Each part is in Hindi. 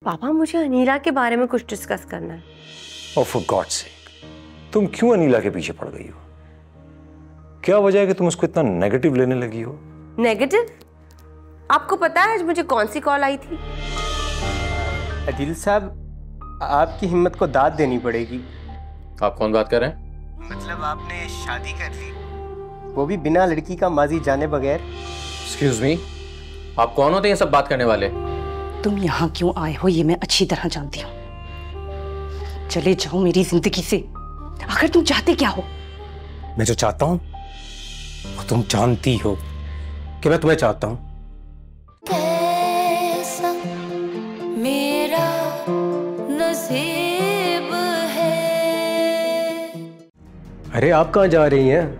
पापा मुझे अनीला के बारे में कुछ डिस्कस करना है। और फॉर गॉड सेक, तुम क्यों अनीला के पीछे पड़ गई हो? क्या वजह है कि तुम उसको इतना नेगेटिव लेने लगी हो? नेगेटिव? आपको पता है आज मुझे कौन सी कॉल आई थी? अदिल साहब, आपकी हिम्मत को दाद देनी पड़ेगी। आप कौन बात कर रहे हैं? मतलब आपने शादी कर ली, वो भी बिना लड़की का माजी जाने बगैर। एक्सक्यूज मी, आप कौन होते हैं ये सब बात करने वाले? तुम यहाँ क्यों आए हो ये मैं अच्छी तरह जानती हूँ। चले जाओ मेरी जिंदगी से। आखिर तुम चाहते क्या हो? मैं जो चाहता हूँ वो तुम जानती हो कि मैं तुम्हें चाहता हूँ। कैसा मेरा नसीब है। अरे आप कहाँ जा रही हैं?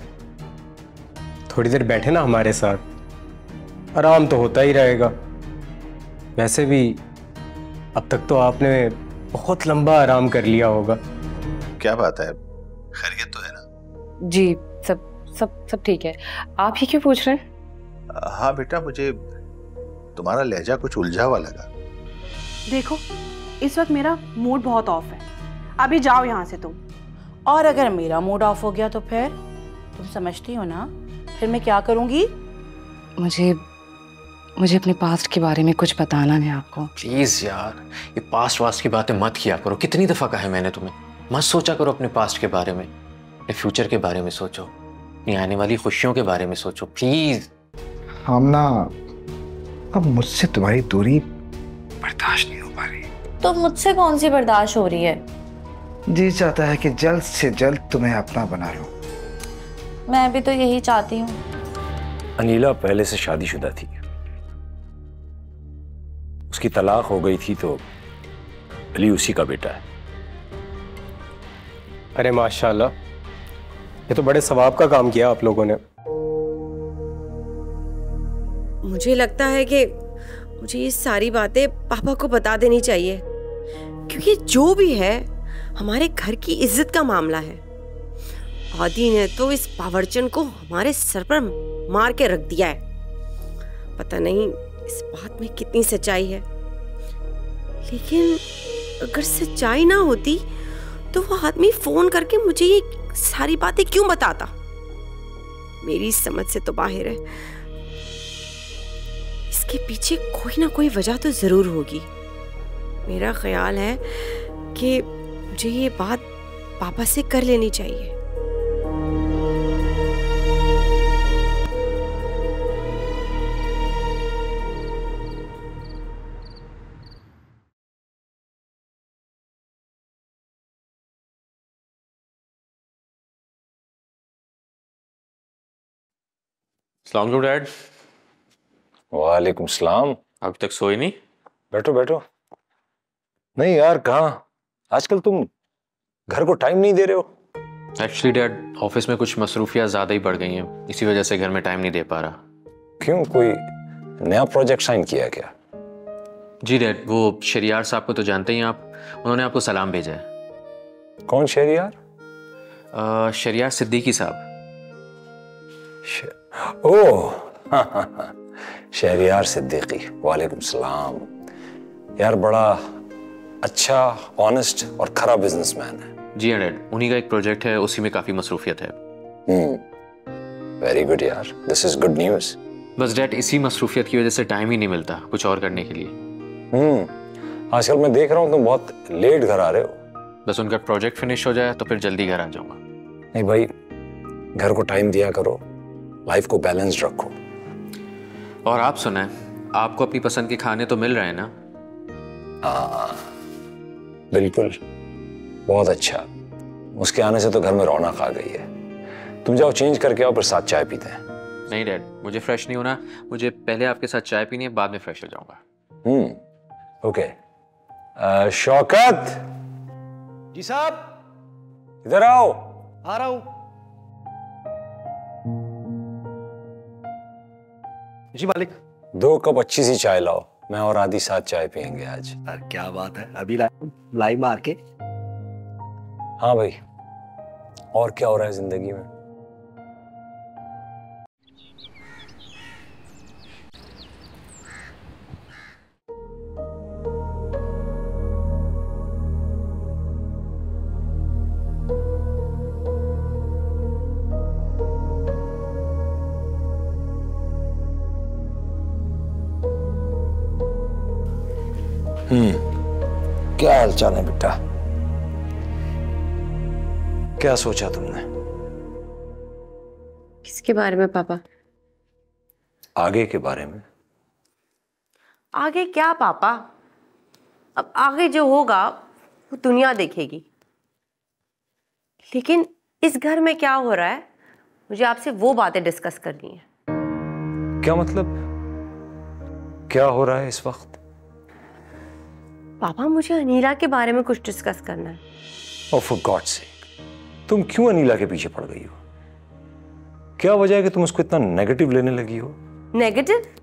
थोड़ी देर बैठे ना हमारे साथ, आराम तो होता ही रहेगा। वैसे भी अब तक तो आपने बहुत लंबा आराम कर लिया होगा। क्या बात है, खैरियत तो है ना? जी सब ठीक है। आप ही क्यों पूछ रहे हैं? हाँ बेटा, मुझे तुम्हारा लहजा कुछ उलझा हुआ लगा। देखो, इस वक्त मेरा मूड बहुत ऑफ है, अभी जाओ यहाँ से तुम। और अगर मेरा मूड ऑफ हो गया तो फिर तुम समझती हो ना, फिर मैं क्या करूँगी? मुझे अपने पास्ट के बारे में कुछ बताना है आपको। प्लीज यार, ये पास्ट वास्ट की बातें मत किया करो। कितनी दफा कहा है मैंने तुम्हें, मत सोचा करो अपने पास्ट के बारे में। अपने फ्यूचर के बारे में सोचो, अपनी आने वाली खुशियों के बारे में सोचो प्लीज। आमना, अब मुझसे तुम्हारी दूरी बर्दाश्त नहीं हो पा रही। तो मुझसे कौन सी बर्दाश्त हो रही है? जी चाहता है कि जल्द से जल्द तुम्हें अपना बना लूं। मैं भी तो यही चाहती हूँ। अनीला पहले से शादीशुदा थी, उसकी तलाक हो गई थी, तो अली उसी का बेटा है। अरे माशाल्लाह, ये तो बड़े सवाब का काम किया आप लोगों ने। मुझे लगता है कि मुझे ये सारी बातें पापा को बता देनी चाहिए, क्योंकि जो भी है हमारे घर की इज्जत का मामला है। आदि ने तो इस बावर्चन को हमारे सर पर मार के रख दिया है। पता नहीं इस बात में कितनी सच्चाई है, लेकिन अगर सच्चाई ना होती तो वो आदमी फोन करके मुझे ये सारी बातें क्यों बताता? मेरी समझ से तो बाहर है। इसके पीछे कोई ना कोई वजह तो जरूर होगी। मेरा ख्याल है कि मुझे ये बात पापा से कर लेनी चाहिए। अस्सलाम वालेकुम डैड। वालेकुम सलाम। अभी तक सोए नहीं? बैठो बैठो। नहीं यार, कहाँ आजकल तुम घर को टाइम नहीं दे रहे हो? एक्चुअली डैड, ऑफिस में कुछ मसरूफियात ज़्यादा ही बढ़ गई हैं, इसी वजह से घर में टाइम नहीं दे पा रहा। क्यों, कोई नया प्रोजेक्ट साइन किया क्या? जी डैड, वो शरियार साहब को तो जानते ही आप, उन्होंने आपको सलाम भेजा है। कौन शहरियार? शरियार सिद्दीकी साहब। ओह शहरियार सिद्दीकी, वालेकुम सलाम। यार बड़ा अच्छा, ऑनेस्ट और खरा बिजनेसमैन है। जी हाँ डैड, उन्हीं का एक प्रोजेक्ट है, उसी में काफ़ी मसरूफियत है। वेरी गुड यार, दिस इज गुड न्यूज़। बस डैड, इसी मसरूफियत की वजह से टाइम ही नहीं मिलता कुछ और करने के लिए। आजकल मैं देख रहा हूँ तुम बहुत लेट घर आ रहे हो। बस उनका प्रोजेक्ट फिनिश हो जाए तो फिर जल्दी घर आ जाऊंगा। नहीं भाई, घर को टाइम दिया करो, लाइफ को बैलेंस्ड रखो। और आप सुनाएं, आपको अपनी पसंद के खाने तो मिल रहे हैं ना? बिल्कुल, बहुत अच्छा। उसके आने से तो घर में रौनक आ गई है। तुम जाओ चेंज करके आओ, फिर साथ चाय पीते हैं। नहीं डैड, मुझे फ्रेश नहीं होना, मुझे पहले आपके साथ चाय पीनी है, बाद में फ्रेश हो जाऊंगा। ओके। शौकत जी साहब। इधर आओ। आ रहा हूं। जी मालिक। 2 कप अच्छी सी चाय लाओ, मैं और आदि साथ चाय पियेंगे आज। क्या बात है, अभी लाई मार के। हाँ भाई, और क्या हो रहा है जिंदगी में? क्या हालचाल है बेटा? क्या सोचा तुमने? किसके बारे में पापा? आगे के बारे में। आगे क्या पापा? अब आगे जो होगा वो दुनिया देखेगी, लेकिन इस घर में क्या हो रहा है मुझे आपसे वो बातें डिस्कस करनी है। क्या मतलब? क्या हो रहा है इस वक्त? पापा मुझे अनीला के बारे में कुछ डिस्कस करना है। Oh, for God's sake, तुम क्यों अनीला के पीछे पड़ गई हो? क्या वजह है कि तुम उसको इतना नेगेटिव लेने लगी हो? नेगेटिव?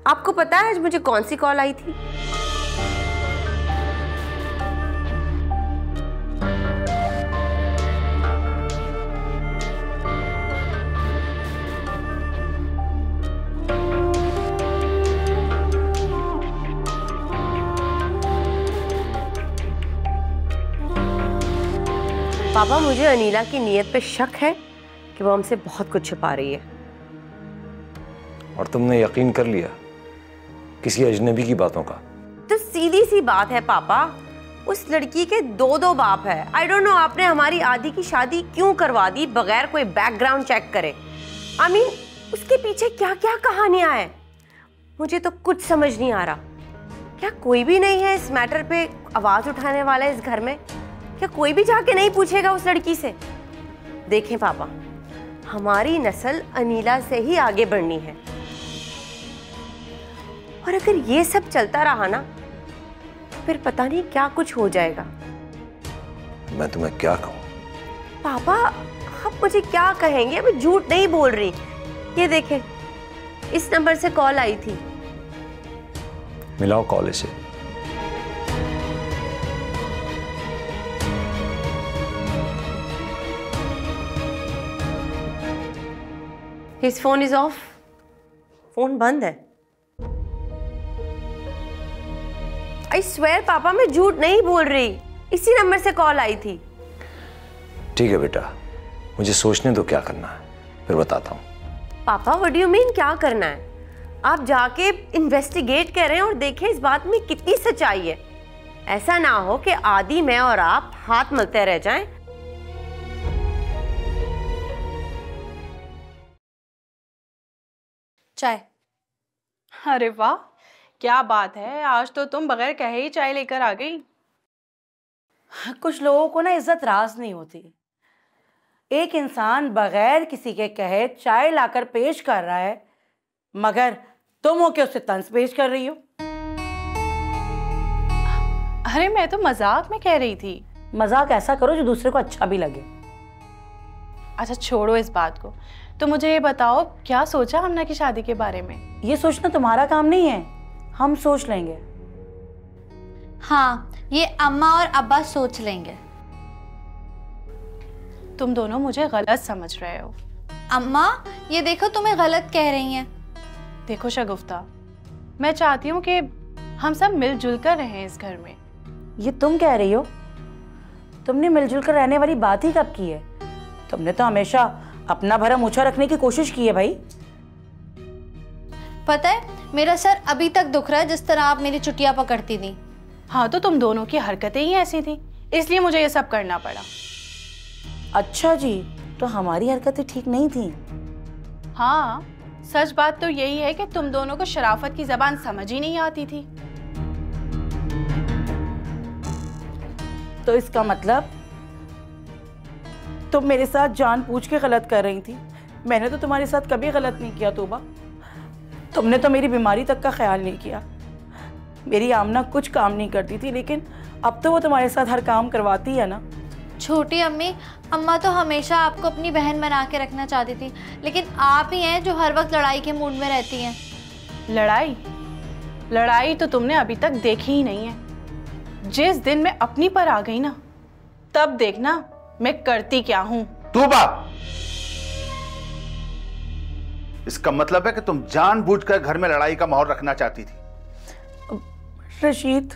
आपको पता है आज मुझे कौन सी कॉल आई थी? पापा मुझे अनीला की नीयत पे शक है कि वो हमसे बहुत कुछ छुपा रही है। और तुमने यकीन कर लिया किसी अजनबी की बातों का? तो सीधी सी बात है पापा, उस लड़की के दो बाप है। आई डोंट नो आपने हमारी आदि की शादी क्यों करवा दी बगैर कोई बैकग्राउंड चेक करे। आई मीन उसके पीछे क्या क्या कहानियां हैं, मुझे तो कुछ समझ नहीं आ रहा। क्या कोई भी नहीं है इस मैटर पे आवाज उठाने वाला इस घर में? क्या कोई भी जाके नहीं पूछेगा उस लड़की से? देखें पापा, हमारी नस्ल अनीला से ही आगे बढ़नी है, और अगर ये सब चलता रहा ना तो फिर पता नहीं क्या कुछ हो जाएगा। मैं तुम्हें क्या कहूं? पापा आप मुझे क्या कहेंगे? मैं झूठ नहीं बोल रही। ये देखें, इस नंबर से कॉल आई थी। मिलाओ कॉल इसे। His phone is off. Phone बंद है। I swear पापा मैं झूठ नहीं बोल रही, इसी नंबर से कॉल आई थी। ठीक है बेटा, मुझे सोचने दो क्या करना है, फिर बताता हूँ। पापा व्हाट डू यू मीन क्या करना है? आप जाके इन्वेस्टिगेट करें और देखें इस बात में कितनी सच्चाई है। ऐसा ना हो कि आदि, मैं और आप हाथ मलते रह जाएं। चाय। अरे वाह, क्या बात है, आज तो तुम बगैर कहे ही चाय लेकर आ गई। कुछ लोगों को ना इज्जत रास नहीं होती। एक इंसान बगैर किसी के कहे चाय लाकर पेश कर रहा है, मगर तुम हो के उससे तंज पेश कर रही हो। अरे मैं तो मजाक में कह रही थी। मजाक ऐसा करो जो दूसरे को अच्छा भी लगे। अच्छा छोड़ो इस बात को, तो मुझे ये बताओ क्या सोचा हमना की शादी के बारे में? ये सोचना तुम्हारा काम नहीं है, हम सोच लेंगे। हाँ, ये अम्मा और अब्बा सोच लेंगे। तुम दोनों मुझे गलत समझ रहे हो। अम्मा ये देखो तुम्हें गलत कह रही हैं। देखो शगुफ्ता, मैं चाहती हूँ कि हम सब मिलजुल कर रहें इस घर में। ये तुम कह रही हो? तुमने मिलजुल कर रहने वाली बात ही कब की है? तुमने तो हमेशा अपना भरम ऊंचा रखने की कोशिश की है भाई। पता है मेरा सर अभी तक दुख रहा है जिस तरह आप मेरी चुटिया पकड़ती थी। हाँ तो तुम दोनों की हरकतें ही ऐसी थी, इसलिए मुझे ये सब करना पड़ा। अच्छा जी, तो हमारी हरकतें ठीक नहीं थी? हाँ, सच बात तो यही है कि तुम दोनों को शराफत की जबान समझ ही नहीं आती थी। तो इसका मतलब तुम मेरे साथ जानबूझ के गलत कर रही थी। मैंने तो तुम्हारे साथ कभी गलत नहीं किया तोबा। तुमने तो मेरी बीमारी तक का ख्याल नहीं किया। मेरी आमना कुछ काम नहीं करती थी, लेकिन अब तो वो तुम्हारे साथ हर काम करवाती है ना। छोटी अम्मी, अम्मा तो हमेशा आपको अपनी बहन बना के रखना चाहती थी, लेकिन आप ही हैं जो हर वक्त लड़ाई के मूड में रहती हैं। लड़ाई? लड़ाई तो तुमने अभी तक देखी ही नहीं है। जिस दिन मैं अपनी पर आ गई ना, तब देखना मैं करती क्या हूं। तूबा, इसका मतलब है कि तुम जानबूझकर घर में लड़ाई का माहौल रखना चाहती थी। रशीद,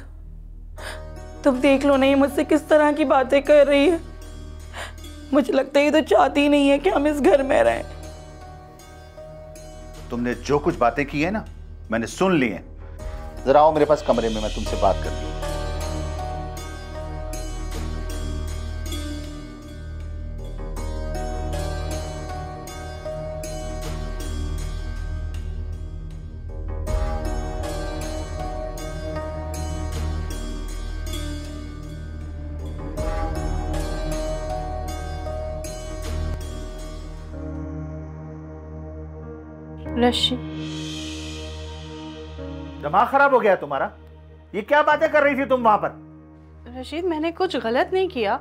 तुम देख लो नहीं मुझसे किस तरह की बातें कर रही है। मुझे लगता है ये तो चाहती ही नहीं है कि हम इस घर में रहें। तुमने जो कुछ बातें की है ना, मैंने सुन ली है। जरा आओ मेरे पास कमरे में, मैं तुमसे बात करती हूँ। रशीद, दिमाग खराब हो गया तुम्हारा? ये क्या बातें कर रही थी तुम वहां पर? रशीद मैंने कुछ गलत नहीं किया,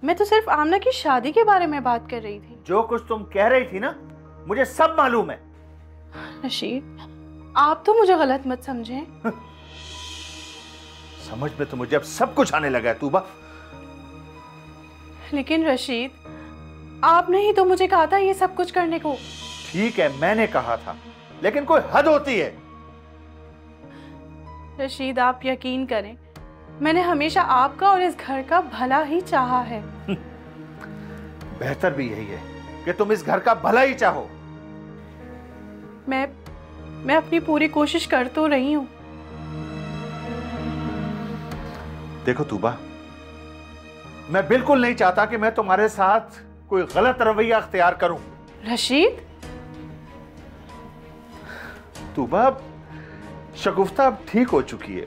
मैं तो सिर्फ आमना की शादी के बारे में बात कर रही थी। जो कुछ तुम कह रही थी ना, मुझे सब मालूम है। रशीद आप तो मुझे गलत मत समझें। समझ में तो मुझे अब सब कुछ आने लगा है तूबा। लेकिन रशीद आपने ही तो मुझे कहा था ये सब कुछ करने को। ठीक है मैंने कहा था, लेकिन कोई हद होती है। रशीद आप यकीन करें, मैंने हमेशा आपका और इस घर का भला ही चाहा है। बेहतर भी यही है कि तुम इस घर का भला ही चाहो। मैं अपनी पूरी कोशिश कर तो रही हूं। देखो तूबा, मैं बिल्कुल नहीं चाहता कि मैं तुम्हारे साथ कोई गलत रवैया अख्तियार करूं। रशीद, तूबा शगुफ्ता अब ठीक हो चुकी है,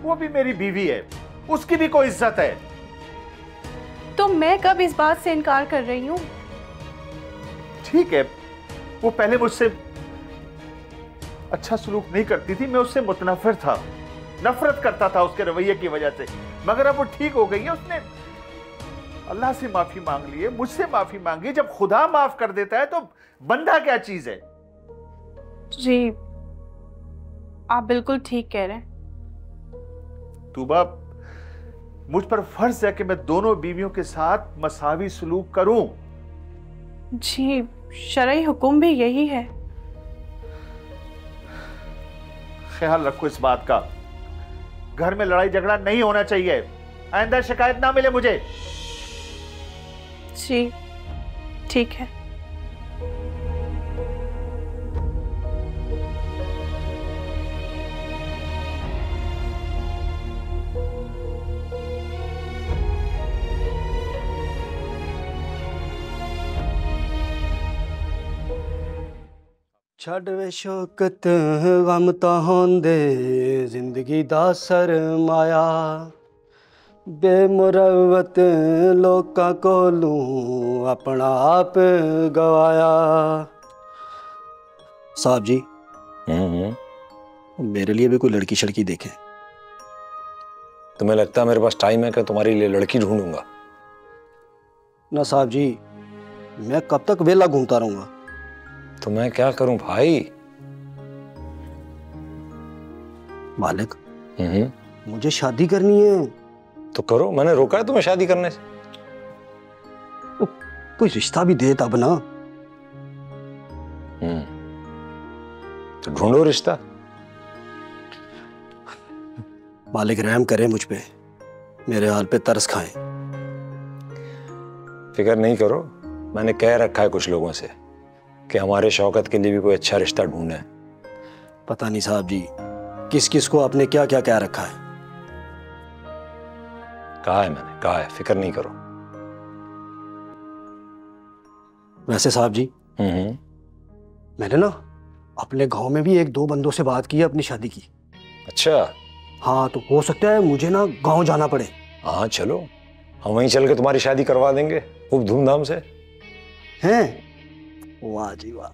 वो भी मेरी बीवी है, उसकी भी कोई इज्जत है। तो मैं कब इस बात से इनकार कर रही हूं? ठीक है, वो पहले मुझसे अच्छा सलूक नहीं करती थी, मैं उससे मुतनफिर था, नफरत करता था उसके रवैये की वजह से। मगर अब वो ठीक हो गई है, उसने अल्लाह से माफी मांग ली है, मुझसे माफी मांगी। जब खुदा माफ कर देता है तो बंदा क्या चीज है? जी आप बिल्कुल ठीक कह रहे हैं। तूबा, मुझ पर फर्ज है कि मैं दोनों बीवियों के साथ मसावी सलूक करूं। जी शरई हुक्म भी यही है। ख्याल रखो इस बात का, घर में लड़ाई झगड़ा नहीं होना चाहिए, आइंदा शिकायत ना मिले मुझे। जी ठीक है। ਛੱਡ ਵੇ ਸ਼ੌਕਤ ਗਮ ਤਾਂ ਹੁੰਦੇ ਜ਼ਿੰਦਗੀ ਦਾ ਸਰਮਾਇਆ ਬੇਮੁਰਵਤ ਲੋਕਾਂ ਕੋਲੋਂ अपना आप गवाया। साहब जी मेरे लिए भी कोई लड़की शड़की देखें। तुम्हें लगता है मेरे पास टाइम है कि तुम्हारे लिए लड़की ढूंढूंगा? ना साहब जी, मैं कब तक वेला घूमता रहूंगा। तो मैं क्या करूं भाई? मालिक मुझे शादी करनी है। तो करो, मैंने रोका है तुम्हें शादी करने से? तो कोई रिश्ता भी दे तब ना। तो ढूंढो रिश्ता। मालिक रहम करें मुझ पे, मेरे हाल पे तरस खाएं। फिक्र नहीं करो, मैंने कह रखा है कुछ लोगों से कि हमारे शौकत के लिए भी कोई अच्छा रिश्ता ढूंढे। पता नहीं साहब जी किस किस को आपने क्या क्या कह रखा है। कहा है मैंने, कहा है, फिक्र नहीं करो। वैसे साहब जी मैंने ना अपने गांव में भी एक दो बंदों से बात की है अपनी शादी की। अच्छा? हाँ तो हो सकता है मुझे ना गांव जाना पड़े। हाँ चलो, हम वहीं चल के तुम्हारी शादी करवा देंगे खूब धूमधाम से। हैं? वाह जी वाह।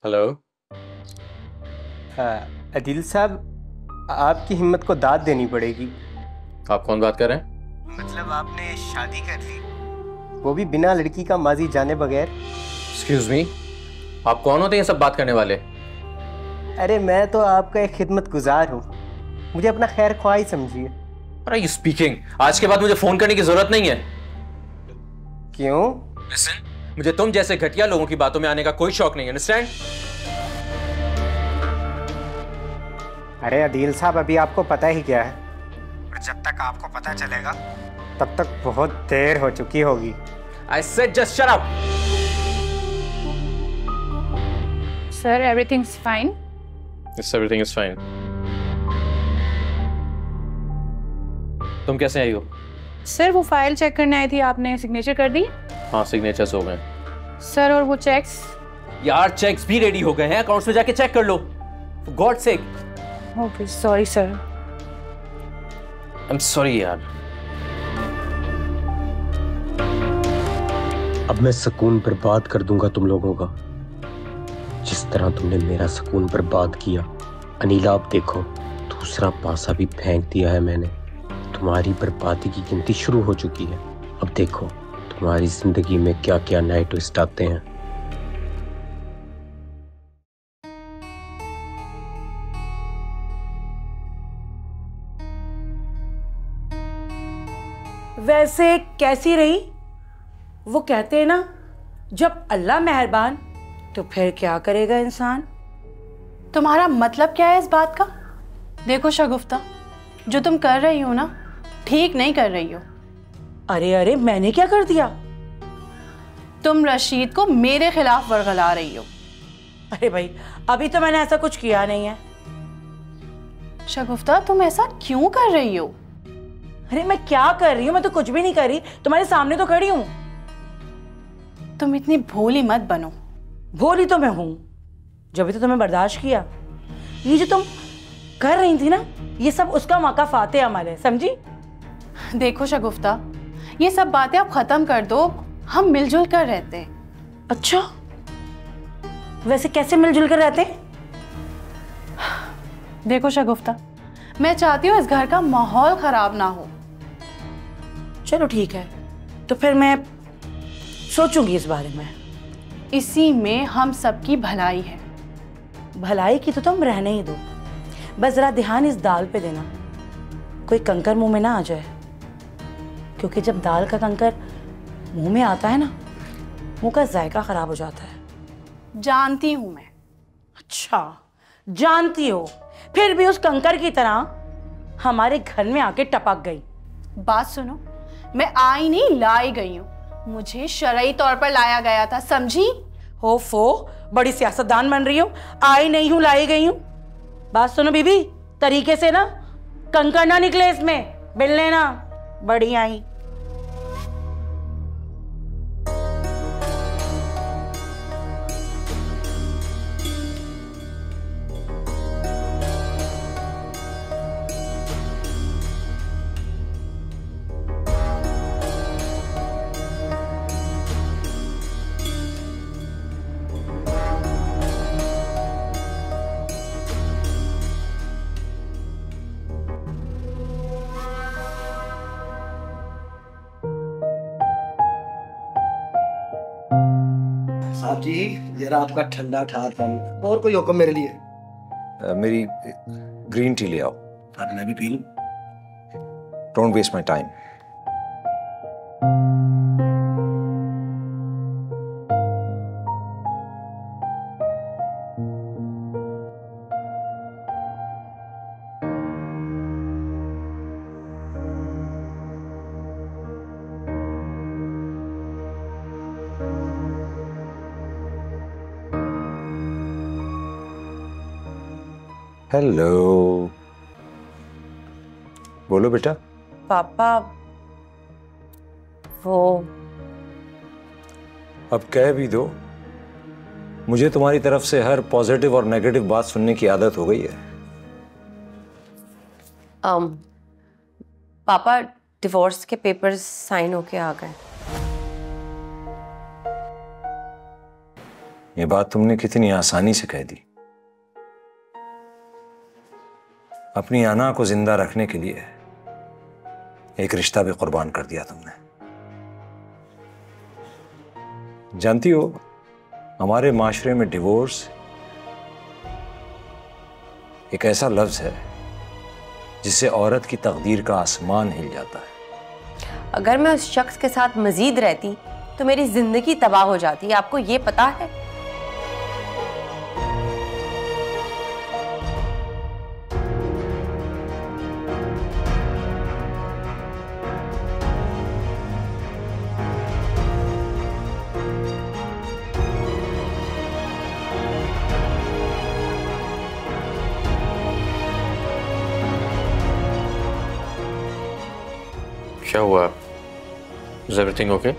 हेलो, अदिल साहब आपकी हिम्मत को दाद देनी पड़ेगी। आप कौन बात कर रहे हैं? मतलब आपने शादी कर ली, वो भी बिना लड़की का माजी जाने बगैर। एक्सक्यूज मी, आप कौन होते हैं सब बात करने वाले? अरे मैं तो आपका एक खिदमत गुजार हूँ, मुझे अपना खैर ख्वाह ही समझिए। अरे यू स्पीकिंग, आज के बाद मुझे फोन करने की जरूरत नहीं है। क्यों? लिसन, मुझे तुम जैसे घटिया लोगों की बातों में आने का कोई शौक नहीं है, अंडरस्टैंड? अरे अदील साहब, अभी आपको पता ही क्या है, और जब तक आपको पता चलेगा तब तक बहुत देर हो चुकी होगी। I said just shut up. Sir, everything's fine. Yes, everything is fine. तुम कैसे आई हो? सर वो फाइल चेक करने आई थी, आपने सिग्नेचर कर दी? हाँ, सिग्नेचर्स हो गए। सर और वो चेक्स? यार चेक्स भी रेडी हो गए हैं, अकाउंट्स में जाके चेक कर लो। For God's sake. Okay, sorry sir. I'm sorry यार। अब मैं सुकून बर्बाद कर दूंगा तुम लोगों का, जिस तरह तुमने मेरा सुकून बर्बाद किया। अनीला, अब देखो, दूसरा पासा भी फेंक दिया है मैंने। तुम्हारी बर्बादी की गिनती शुरू हो चुकी है। अब देखो तुम्हारी जिंदगी में क्या क्या नए ट्विस्ट आते हैं। वैसे कैसी रही? वो कहते हैं ना, जब अल्लाह मेहरबान तो फिर क्या करेगा इंसान। तुम्हारा मतलब क्या है इस बात का? देखो शगुफ्ता, जो तुम कर रही हो ना, ठीक नहीं कर रही हो। अरे अरे, मैंने क्या कर दिया? तुम रशीद को मेरे खिलाफ वर्गला रही हो। अरे भाई, अभी तो मैंने ऐसा कुछ किया नहीं है। शगुफ्ता, तुम ऐसा क्यों कर रही हो? अरे मैं क्या कर रही हूँ? मैं तो कुछ भी नहीं कर रही, तुम्हारे सामने तो खड़ी हूँ। तुम इतनी भोली मत बनो। भोली तो मैं हूं, जब तो तुम्हें बर्दाश्त किया। ये जो तुम कर रही थी ना, ये सब उसका मौका फाते अमल है, समझी? देखो शगुफ्ता, ये सब बातें आप खत्म कर दो, हम मिलजुल कर रहते हैं। अच्छा, वैसे कैसे मिलजुल कर रहते हैं? देखो शगुफ्ता, मैं चाहती हूँ इस घर का माहौल खराब ना हो। चलो ठीक है, तो फिर मैं सोचूंगी इस बारे में। इसी में हम सबकी भलाई है। भलाई की तो तुम रहने ही दो, बस जरा ध्यान इस दाल पे देना, कोई कंकर मुंह में ना आ जाए, क्योंकि जब दाल का कंकर मुंह में आता है ना, मुंह का जायका खराब हो जाता है। जानती हूं मैं। अच्छा, जानती हो, फिर भी उस कंकर की तरह हमारे घर में आके टपक गई। बात सुनो, मैं आई नहीं, लाई गई हूँ। मुझे शरई तौर पर लाया गया था, समझी? ओफो, बड़ी सियासतदान बन रही हो। आई नहीं हूं, लाई गई हूं। बात सुनो बीबी, तरीके से ना, कंकर ना निकले इसमें, बिल लेना। बड़ी आई। साहब जी, जरा आपका ठंडा ठार पानी, और कोई हुक्म मेरे लिए? मेरी ग्रीन टी ले आओ। सर मैं भी पी लूं? Don't waste my time. Hello, बोलो बेटा। पापा, वो अब कह भी दो, मुझे तुम्हारी तरफ से हर पॉजिटिव और नेगेटिव बात सुनने की आदत हो गई है। पापा, डिवोर्स के पेपर्स साइन होके आ गए। ये बात तुमने कितनी आसानी से कह दी। अपनी आना को जिंदा रखने के लिए एक रिश्ता भी कुर्बान कर दिया तुमने। जानती हो, हमारे माशरे में डिवोर्स एक ऐसा लफ्ज है जिससे औरत की तकदीर का आसमान हिल जाता है। अगर मैं उस शख्स के साथ मजीद रहती तो मेरी जिंदगी तबाह हो जाती, आपको ये पता है? क्या हुआ? Is everything okay?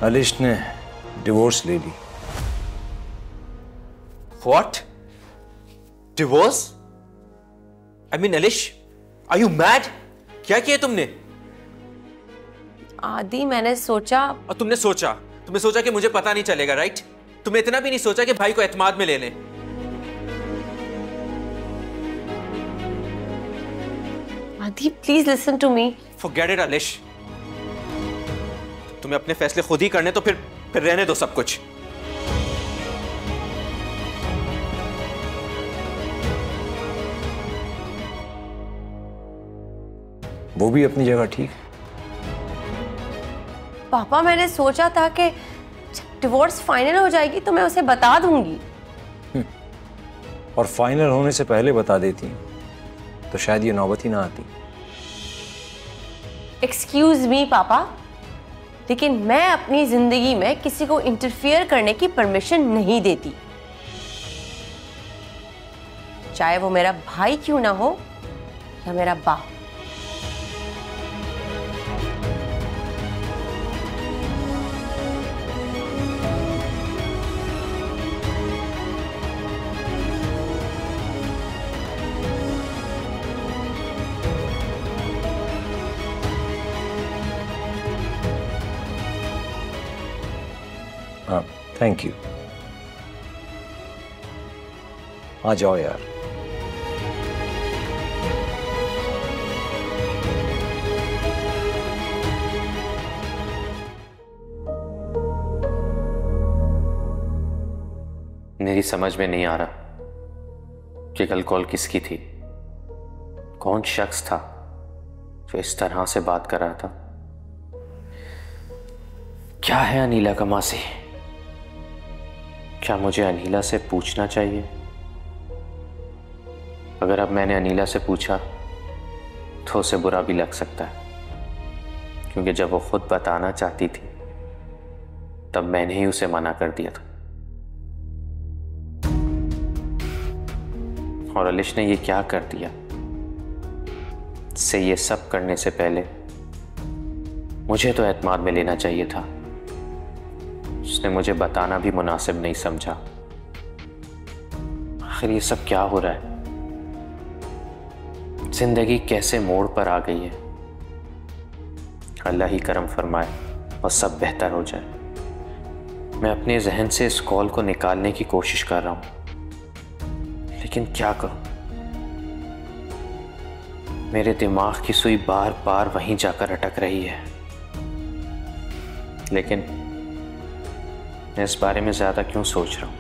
अलिश ने डिवोर्स ले ली। What? Divorce? I mean, Alish, are you mad? क्या किया तुमने? आदि मैंने सोचा। और तुमने सोचा कि मुझे पता नहीं चलेगा, राइट? तुमने इतना भी नहीं सोचा कि भाई को एतमाद में ले लें। Aadi please listen to me. Forget it, Alish. तुम्हें अपने फैसले खुद ही करने तो फिर रहने दो सब कुछ। वो भी अपनी जगह ठीक है। पापा मैंने सोचा था कि जब डिवोर्स फाइनल हो जाएगी तो मैं उसे बता दूंगी। और फाइनल होने से पहले बता देती तो शायद ये नौबत ही ना आती। एक्सक्यूज मी पापा, लेकिन मैं अपनी जिंदगी में किसी को इंटरफियर करने की परमिशन नहीं देती, चाहे वो मेरा भाई क्यों ना हो या मेरा बाप। हाँ, थैंक यू। आ जाओ यार। मेरी समझ में नहीं आ रहा कि कल कॉल किसकी थी, कौन शख्स था जो इस तरह से बात कर रहा था। क्या है अनीला का मासी? क्या मुझे अनीला से पूछना चाहिए? अगर अब मैंने अनीला से पूछा तो उसे बुरा भी लग सकता है, क्योंकि जब वो खुद बताना चाहती थी तब मैंने ही उसे मना कर दिया था। और अलिश ने ये क्या कर दिया? से ये सब करने से पहले मुझे तो एतमाद में लेना चाहिए था। उसने मुझे बताना भी मुनासिब नहीं समझा। आखिर ये सब क्या हो रहा है? जिंदगी कैसे मोड़ पर आ गई है? अल्लाह ही करम फरमाए और सब बेहतर हो जाए। मैं अपने जहन से इस कॉल को निकालने की कोशिश कर रहा हूं, लेकिन क्या करूं? मेरे दिमाग की सुई बार बार वहीं जाकर अटक रही है। लेकिन मैं इस बारे में ज्यादा क्यों सोच रहा हूं?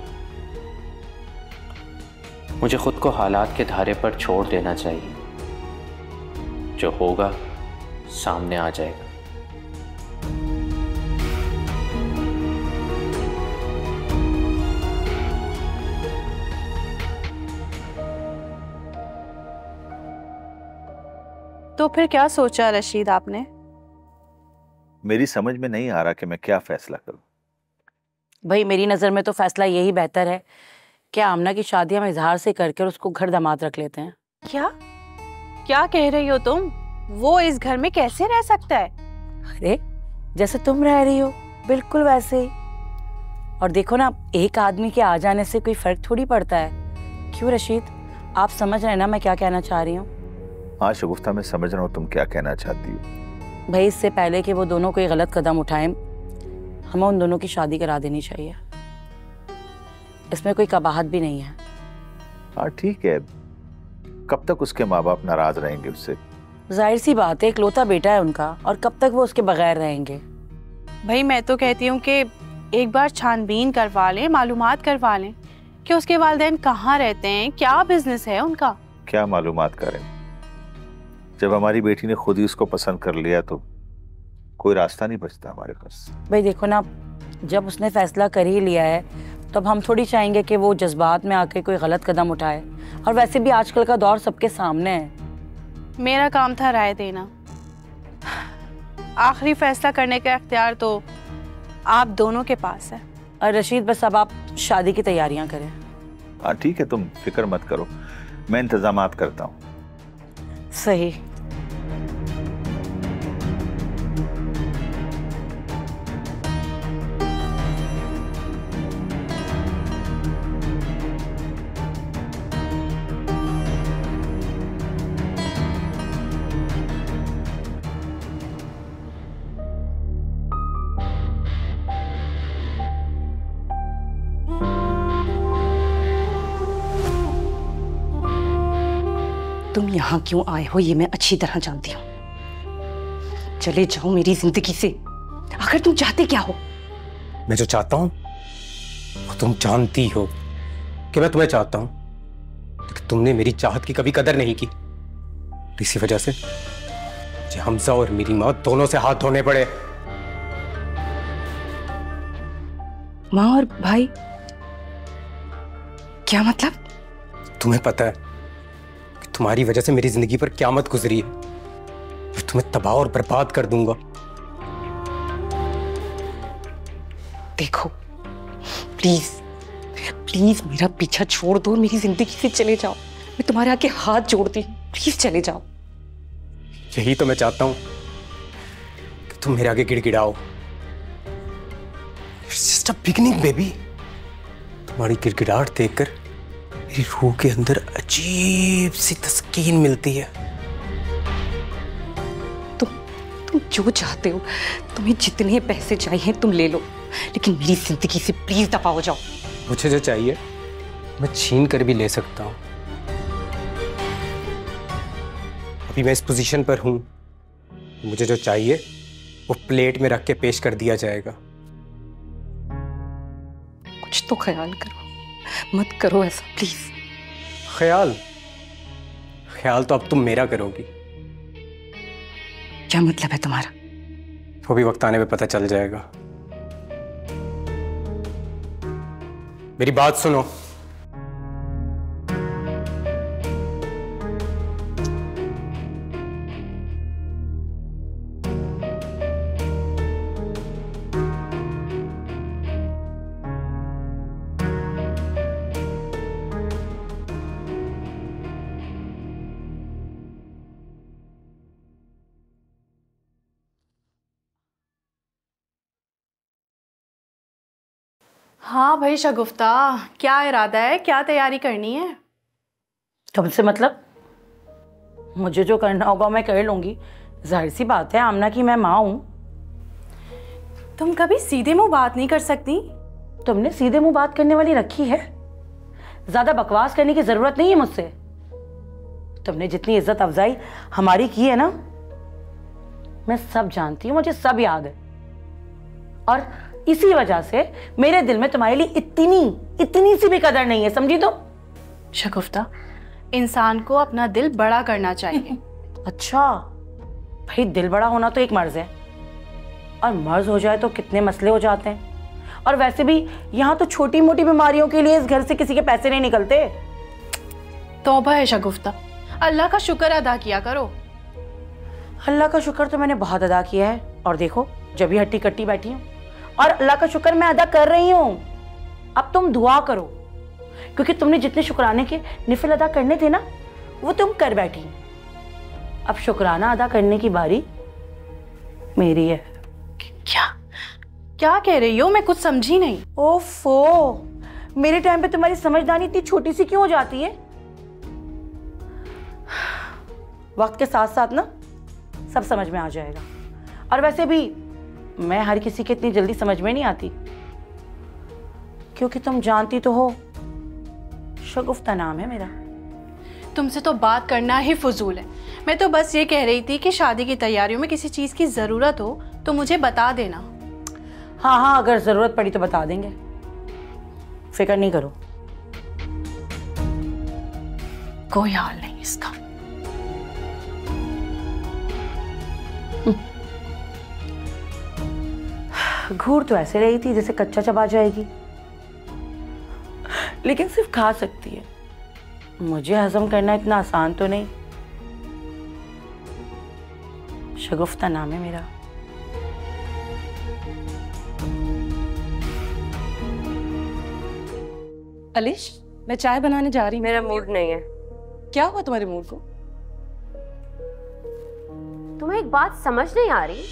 मुझे खुद को हालात के धारे पर छोड़ देना चाहिए। जो होगा सामने आ जाएगा। तो फिर क्या सोचा रशीद आपने? मेरी समझ में नहीं आ रहा कि मैं क्या फैसला करूं। भाई मेरी नज़र में तो फैसला यही बेहतर है कि आमना की शादी हम इजहार से करके उसको घर दामाद रख लेते हैं। क्या क्या कह रही हो तुम? वो इस घर में कैसे रह सकता है? अरे जैसे तुम रह रही हो बिल्कुल वैसे ही। और देखो ना, एक आदमी के आ जाने से कोई फर्क थोड़ी पड़ता है। क्यों रशीद, आप समझ रहे हैं ना मैं क्या कहना चाह रही हूँ? हाँ शगुफ्ता, मैं समझ रहा हूँ तुम क्या कहना चाहती हो। भाई इससे पहले कि वो दोनों कोई गलत कदम उठाएं, हमें उन दोनों की शादी करा देनी चाहिए। इसमें कोई कबाहत भी नहीं है। हाँ ठीक है, कब तक उसके माँ बाप नाराज रहेंगे उससे? जाहिर सी बात है, इकलौता बेटा है उनका, और कब तक वो उसके बगैर रहेंगे। भाई मैं तो कहती हूँ कि एक बार छानबीन करवा लें, मालूमात करवा लें कि उसके वालिदैन कहाँ रहते हैं, क्या बिजनेस है उनका। क्या मालूमात करें? जब हमारी बेटी ने खुद ही उसको पसंद कर लिया तो कोई रास्ता नहीं बचता हमारे पास। भाई देखो ना, जब उसने फैसला कर ही लिया है तो अब हम थोड़ी चाहेंगे कि वो जज्बात में आके कोई गलत कदम उठाए। और वैसे भी आजकल का दौर सबके सामने है। मेरा काम था राय देना, आखिरी फैसला करने का इख्तियार तो आप दोनों के पास है। और रशीद, बस अब आप शादी की तैयारियां करें। हाँ ठीक है, तुम फिक्र मत करो, मैं इंतजामात करता हूँ। सही। तुम यहाँ क्यों आए हो ये मैं अच्छी तरह जानती हूँ। चले जाओ मेरी जिंदगी से। आखिर तुम चाहते क्या हो? मैं जो चाहता हूं वो तुम जानती हो कि मैं तुम्हें चाहता हूं, लेकिन तुमने मेरी चाहत की कभी कदर नहीं की। इसी वजह से मुझे हमजा और मेरी माँ दोनों से हाथ धोने पड़े। माँ और भाई? क्या मतलब? तुम्हें पता है कि तुम्हारी वजह से मेरी जिंदगी पर क़यामत गुजरी है। मैं तुम्हें तबाह और बर्बाद कर दूंगा। देखो प्लीज प्लीज मेरा पीछा छोड़ दो, मेरी जिंदगी से चले जाओ। मैं तुम्हारे आगे हाथ जोड़ती हूँ, प्लीज चले जाओ। यही तो मैं चाहता हूं कि तुम मेरे आगे गिड़गिड़ाओ। It's just a beginning, baby. तुम्हारी गिड़गिड़ाहट देखकर मेरी रूह के अंदर अजीब सी तस्कीन मिलती है। तुम जो चाहते हो, तुम्हें जितने पैसे चाहिए तुम ले लो, लेकिन मेरी जिंदगी से प्लीज दफा हो जाओ। मुझे जो चाहिए मैं छीन कर भी ले सकता हूं। अभी मैं इस पोजीशन पर हूं, मुझे जो चाहिए वो प्लेट में रख के पेश कर दिया जाएगा। कुछ तो ख्याल करो, मत करो ऐसा प्लीज। ख्याल तो अब तुम मेरा करोगी। क्या मतलब है तुम्हारा? वो भी वक्त आने पे पता चल जाएगा। मेरी बात सुनो। हाँ भाई शगुफ्ता, क्या इरादा है, क्या तैयारी करनी है? तुमसे मतलब? मुझे जो करना होगा मैं कर लूंगी। जाहिर सी बात है आमना की मैं माँ हूं। तुम कभी सीधे मुंह बात नहीं कर सकती? तुमने सीधे मुंह बात करने वाली रखी है। ज्यादा बकवास करने की जरूरत नहीं है मुझसे। तुमने जितनी इज्जत अफजाई हमारी की है ना, मैं सब जानती हूँ, मुझे सब याद है। और इसी वजह से मेरे दिल में तुम्हारे लिए इतनी सी भी कदर नहीं है, समझी तुम? शगुफ्ता, इंसान को अपना दिल बड़ा करना चाहिए। अच्छा भाई, दिल बड़ा होना तो एक मर्ज है, और मर्ज हो जाए तो कितने मसले हो जाते हैं। और वैसे भी यहाँ तो छोटी मोटी बीमारियों के लिए इस घर से किसी के पैसे नहीं निकलते। तौबा है शगुफ्ता, अल्लाह का शुक्र अदा किया करो। अल्लाह का शुक्र तो मैंने बहुत अदा किया है, और देखो जब भी हट्टी कट्टी बैठी हूँ, और अल्लाह का शुक्र मैं अदा कर रही हूँ। अब तुम दुआ करो, क्योंकि तुमने जितने शुक्राने के निफिल अदा करने थे ना, वो तुम कर बैठी। अब शुक्राना अदा करने की बारी मेरी है। क्या कह रही हो? मैं कुछ समझी नहीं। ओफो, मेरे टाइम पे तुम्हारी समझदारी इतनी छोटी सी क्यों हो जाती है? वक्त के साथ साथ ना सब समझ में आ जाएगा। और वैसे भी मैं हर किसी के इतनी जल्दी समझ में नहीं आती। क्योंकि तुम जानती तो हो शगुफ्ता नाम है मेरा। तुमसे तो बात करना ही फजूल है। मैं तो बस ये कह रही थी कि शादी की तैयारियों में किसी चीज़ की ज़रूरत हो तो मुझे बता देना। हाँ हाँ, अगर ज़रूरत पड़ी तो बता देंगे, फिक्र नहीं करो। कोई हाल नहीं इसका। घूर तो ऐसे रही थी जैसे कच्चा चबा जाएगी, लेकिन सिर्फ खा सकती है, मुझे हजम करना इतना आसान तो नहीं। शगुफ्ता नाम है मेरा। अलिश, मैं चाय बनाने जा रही हूँ। मेरा मूड नहीं है। क्या हुआ तुम्हारे मूड को? तुम्हें एक बात समझ नहीं आ रही?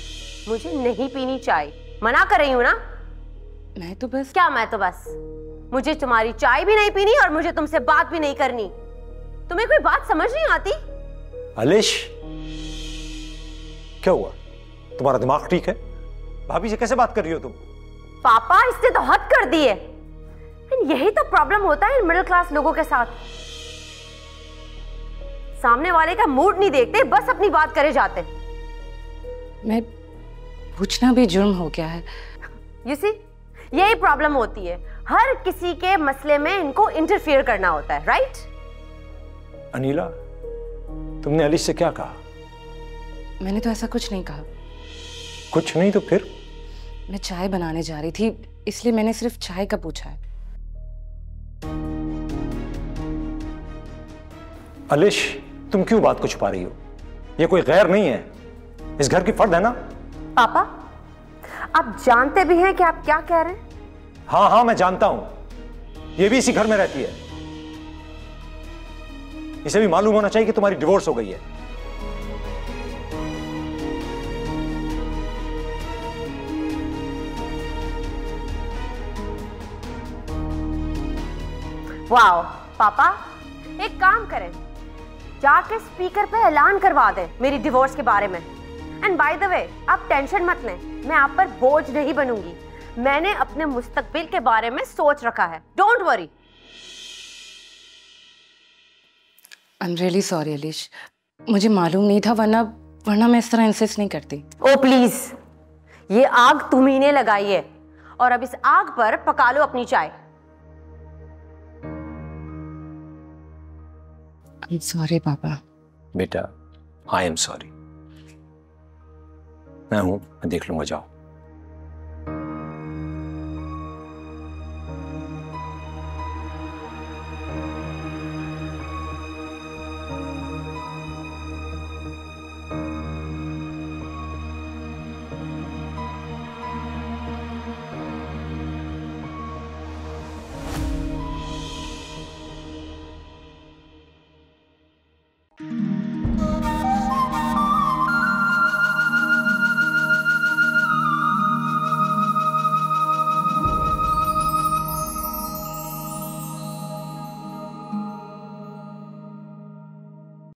मुझे नहीं पीनी चाय, मना कर रही हूँ ना। मैं तो बस। क्या मैं तो बस? मुझे तुम्हारी चाय भी नहीं पीनी और मुझे तुमसे बात भी नहीं करनी। तुम्हें कोई बात समझ नहीं आती? अलिश, क्या हुआ? तुम्हारा दिमाग ठीक है? भाभी से कैसे बात कर रही हो तुम? पापा, इसने तो हद कर दी है। यही तो प्रॉब्लम होता है मिडिल क्लास लोगों के साथ। सामने वाले का मूड नहीं देखते, बस अपनी बात करे जाते। मैं पूछना भी जुर्म हो गया है। You see, यही प्रॉब्लम होती है। हर किसी के मसले में इनको इंटरफियर करना होता है, राइट? अनीला, तुमने अलिश से क्या कहा? मैंने तो ऐसा कुछ नहीं कहा। कुछ नहीं तो फिर? मैं चाय बनाने जा रही थी, इसलिए मैंने सिर्फ चाय का पूछा है। अलिश, तुम क्यों बात को छुपा रही हो? ये कोई गैर नहीं है, इस घर की फर्द है ना। पापा, आप जानते भी हैं कि आप क्या कह रहे हैं? हाँ हाँ, मैं जानता हूं। ये भी इसी घर में रहती है। इसे भी मालूम होना चाहिए कि तुम्हारी डिवोर्स हो गई है। वाओ, पापा, एक काम करें, जाके स्पीकर पे ऐलान करवा दें मेरी डिवोर्स के बारे में। एंड बाय द वे, आप टेंशन मत लें, मैं आप पर बोझ नहीं बनूंगी। मैंने अपने मुस्तकबिल के बारे में सोच रखा है, don't worry. I am really sorry Alish, मुझे मालूम नहीं था, वरना मैं इस तरह इंसिस्ट नहीं करती। ओ प्लीज, ये आग तुम्ही ने लगाई है और अब इस आग पर पका लो अपनी चाय। आई एम सॉरी पापा। बेटा, आई एम सॉरी। मैं हूं, मैं देख लूंगा, जाओ।